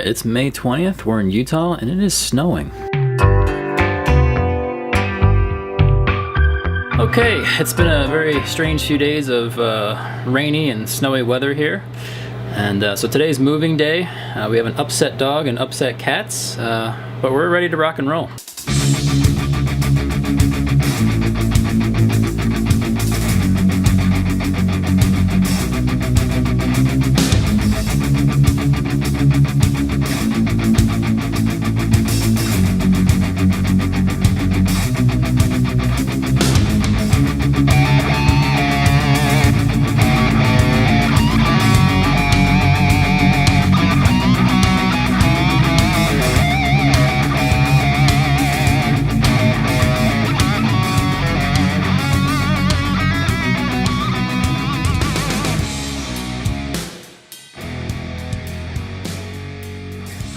Alright, it's May 20th, we're in Utah, and it is snowing. Okay, it's been a very strange few days of rainy and snowy weather here. And so today's moving day. We have an upset dog and upset cats, but we're ready to rock and roll.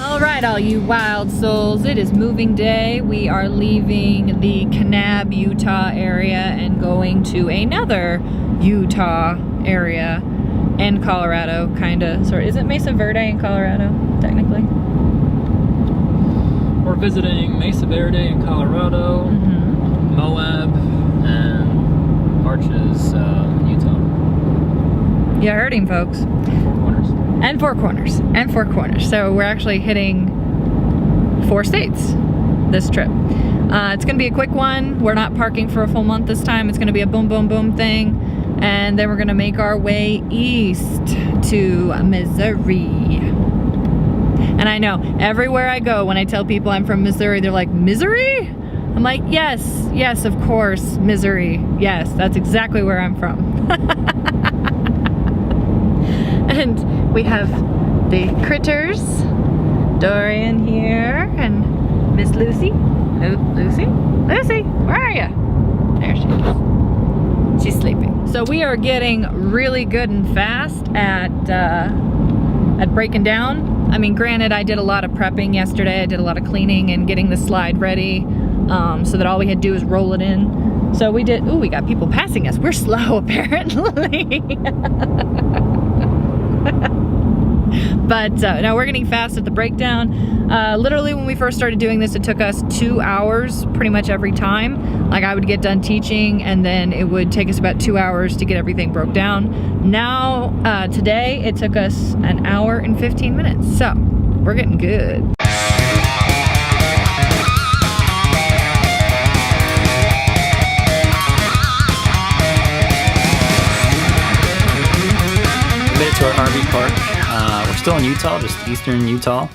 Alright, all you wild souls, it is moving day. We are leaving the Kanab, Utah area and going to another Utah area and Colorado, kinda. Sorry, is it Mesa Verde in Colorado, technically? We're visiting Mesa Verde in Colorado, Moab, and Arches, Utah. You heard him, folks. And four corners. And four corners. So we're actually hitting 4 states this trip. It's gonna be a quick one. We're not parking for a full month this time. It's gonna be a boom, boom, boom thing. And then we're gonna make our way east to Missouri. And I know, everywhere I go, when I tell people I'm from Missouri, they're like, Missouri? I'm like, yes, yes, of course, Missouri. Yes, that's exactly where I'm from. And we have the critters, Dorian here, and Miss Lucy. Oh, Lucy? Lucy, where are you? There she is. She's sleeping. So we are getting really good and fast at breaking down. I mean, granted, I did a lot of prepping yesterday. I did a lot of cleaning and getting the slide ready so that all we had to do is roll it in. So we did, ooh, we got people passing us. We're slow, apparently. But no, we're getting fast at the breakdown. Literally when we first started doing this, it took us 2 hours pretty much every time. Like I would get done teaching and then it would take us about 2 hours to get everything broke down. Now, today, it took us 1 hour and 15 minutes. So, we're getting good. Made it to our RV park. We're still in Utah, just eastern Utah,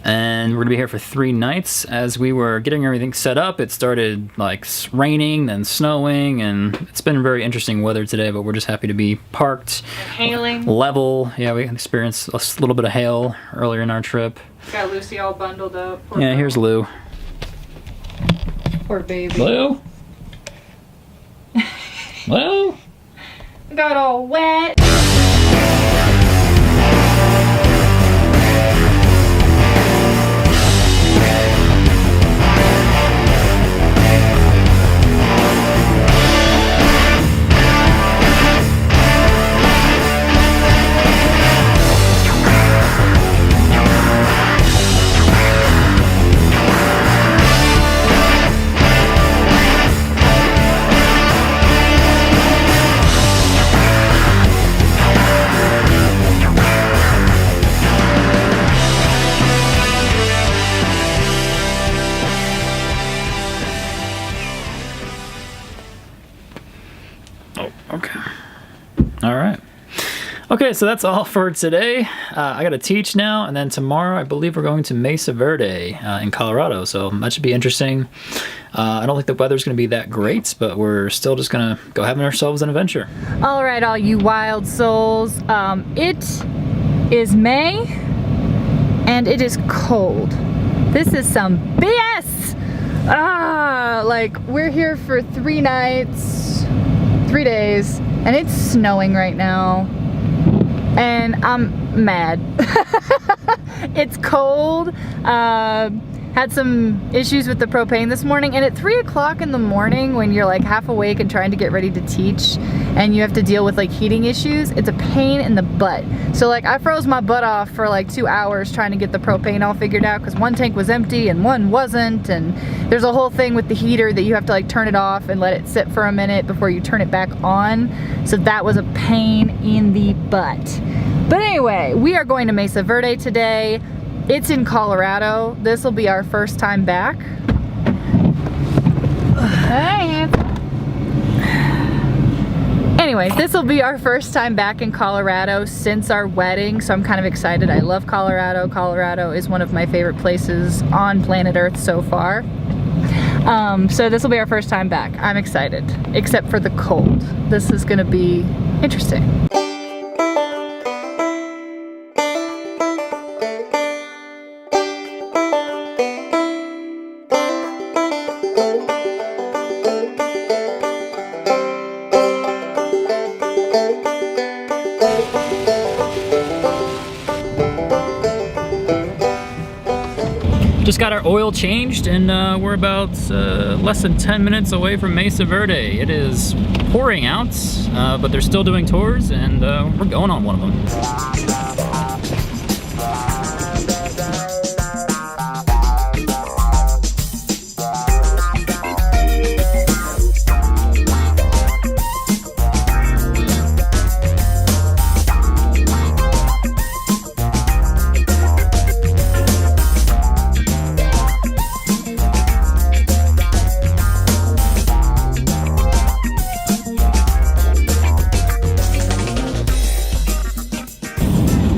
and we're gonna be here for 3 nights. As we were getting everything set up, it started like raining, then snowing, and it's been very interesting weather today, but we're just happy to be parked. Hailing. Level. Yeah, we experienced a little bit of hail earlier in our trip. Got Lucy all bundled up. Poor girl. Here's Lou. Poor baby. Lou? Lou? Got all wet. Okay. All right. Okay, so that's all for today. I got to teach now, and then tomorrow I believe we're going to Mesa Verde in Colorado, so that should be interesting. I don't think the weather's going to be that great, but we're still just going to go having ourselves an adventure. All right, all you wild souls. It is May, and it is cold. This is some BS! Like, we're here for 3 nighs, 3 days, and it's snowing right now. And I'm mad. It's cold. had some issues with the propane this morning, and at 3 o'clock in the morning when you're like half awake and trying to get ready to teach and you have to deal with like heating issues, it's a pain in the butt. So like I froze my butt off for like 2 hours trying to get the propane all figured out because one tank was empty and one wasn't, and there's a whole thing with the heater that you have to like turn it off and let it sit for a minute before you turn it back on. So that was a pain in the butt. But anyway, we are going to Mesa Verde today. It's in Colorado. This will be our first time back. Hey. Anyways, this will be our first time back in Colorado since our wedding, so I'm kind of excited. I love Colorado. Colorado is one of my favorite places on planet Earth so far. So this will be our first time back. I'm excited, except for the cold. This is gonna be interesting. Just got our oil changed, and we're about less than 10 minutes away from Mesa Verde. It is pouring out, but they're still doing tours, and we're going on one of them.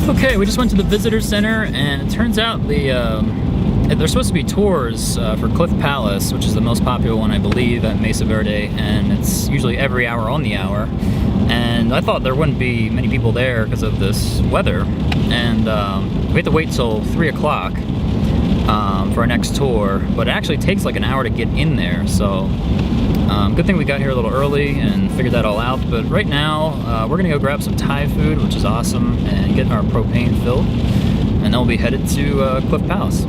Okay, we just went to the visitor center, and it turns out there's supposed to be tours for Cliff Palace, which is the most popular one, I believe, at Mesa Verde, and it's usually every hour on the hour. And I thought there wouldn't be many people there because of this weather, and we had to wait till 3 o'clock for our next tour, but it actually takes like an hour to get in there, so good thing we got here a little early and figured that all out. But right now we're gonna go grab some Thai food, which is awesome, and get our propane filled, and then we'll be headed to Cliff Palace.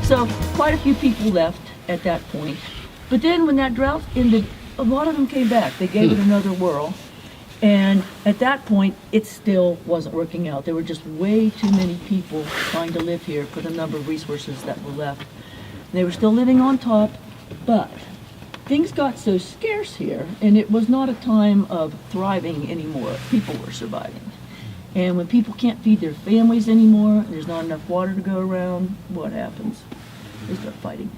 So quite a few people left at that point. But then when that drought ended, a lot of them came back. They gave it another whirl. And at that point, it still wasn't working out. There were just way too many people trying to live here for the number of resources that were left. They were still living on top, but things got so scarce here, and it was not a time of thriving anymore. People were surviving. And when people can't feed their families anymore, there's not enough water to go around, what happens? They start fighting.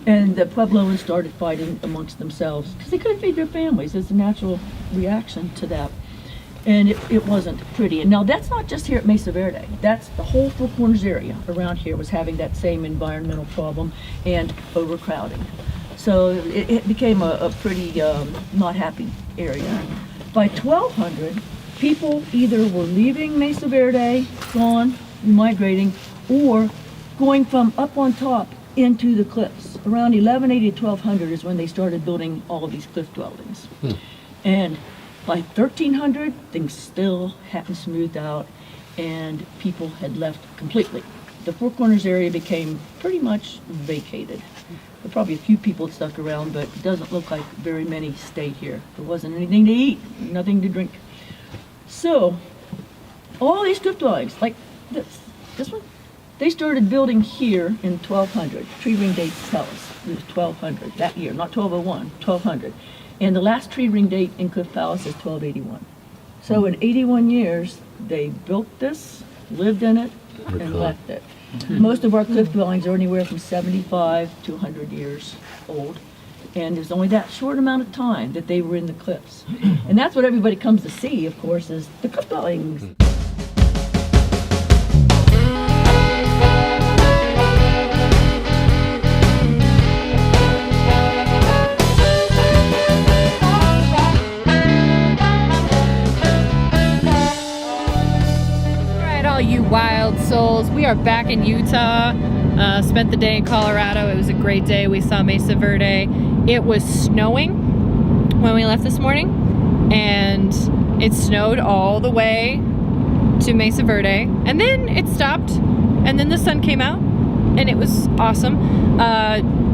And the Puebloans started fighting amongst themselves because they couldn't feed their families. It's a natural reaction to that. And it wasn't pretty. And now that's not just here at Mesa Verde. That's the whole Four Corners area around here was having that same environmental problem and overcrowding. So it became a pretty not happy area. By 1200, people either were leaving Mesa Verde, gone, migrating, or going from up on top into the cliffs. Around 1180 to 1200 is when they started building all of these cliff dwellings. And by 1300, things still hadn't smoothed out, and people had left completely. The Four Corners area became pretty much vacated. There were probably a few people stuck around, but it doesn't look like very many stayed here. There wasn't anything to eat, nothing to drink. So, all these cliff dwellings, like this one, they started building here in 1200. Tree ring dates tell us it was 1200 that year, not 1201, 1200. And the last tree ring date in Cliff Palace is 1281. So in 81 years, they built this, lived in it, and left it. Most of our cliff dwellings are anywhere from 75 to 100 years old. And there's only that short amount of time that they were in the cliffs. And that's what everybody comes to see, of course, is the cliff dwellings. You wild souls, we are back in Utah. Spent the day in Colorado. It was a great day. We saw Mesa Verde. It was snowing when we left this morning, and it snowed all the way to Mesa Verde, and then it stopped, and then the sun came out, and it was awesome.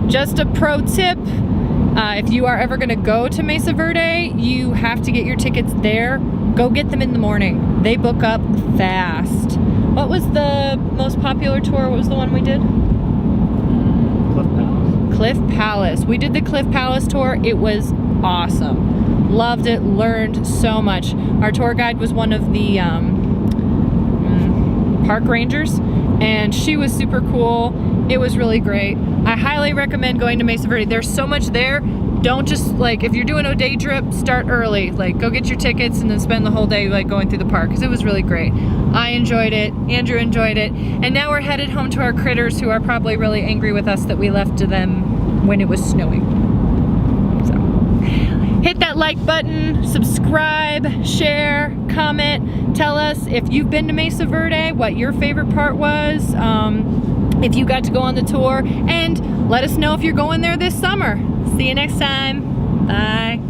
Just a pro tip, if you are ever going to go to Mesa Verde, you have to get your tickets there. Go get them in the morning. They book up fast. What was the most popular tour? What was the one we did? Cliff Palace. Cliff Palace. We did the Cliff Palace tour. It was awesome. Loved it. Learned so much. Our tour guide was one of the park rangers, and she was super cool. It was really great. I highly recommend going to Mesa Verde. There's so much there. Don't just, like, if you're doing a day trip, start early. Like, go get your tickets and then spend the whole day, like, going through the park, because it was really great. I enjoyed it. Andrew enjoyed it. And now we're headed home to our critters, who are probably really angry with us that we left to them when it was snowing. So, hit that like button, subscribe, share, comment. Tell us if you've been to Mesa Verde, what your favorite part was, if you got to go on the tour, and let us know if you're going there this summer. See you next time. Bye.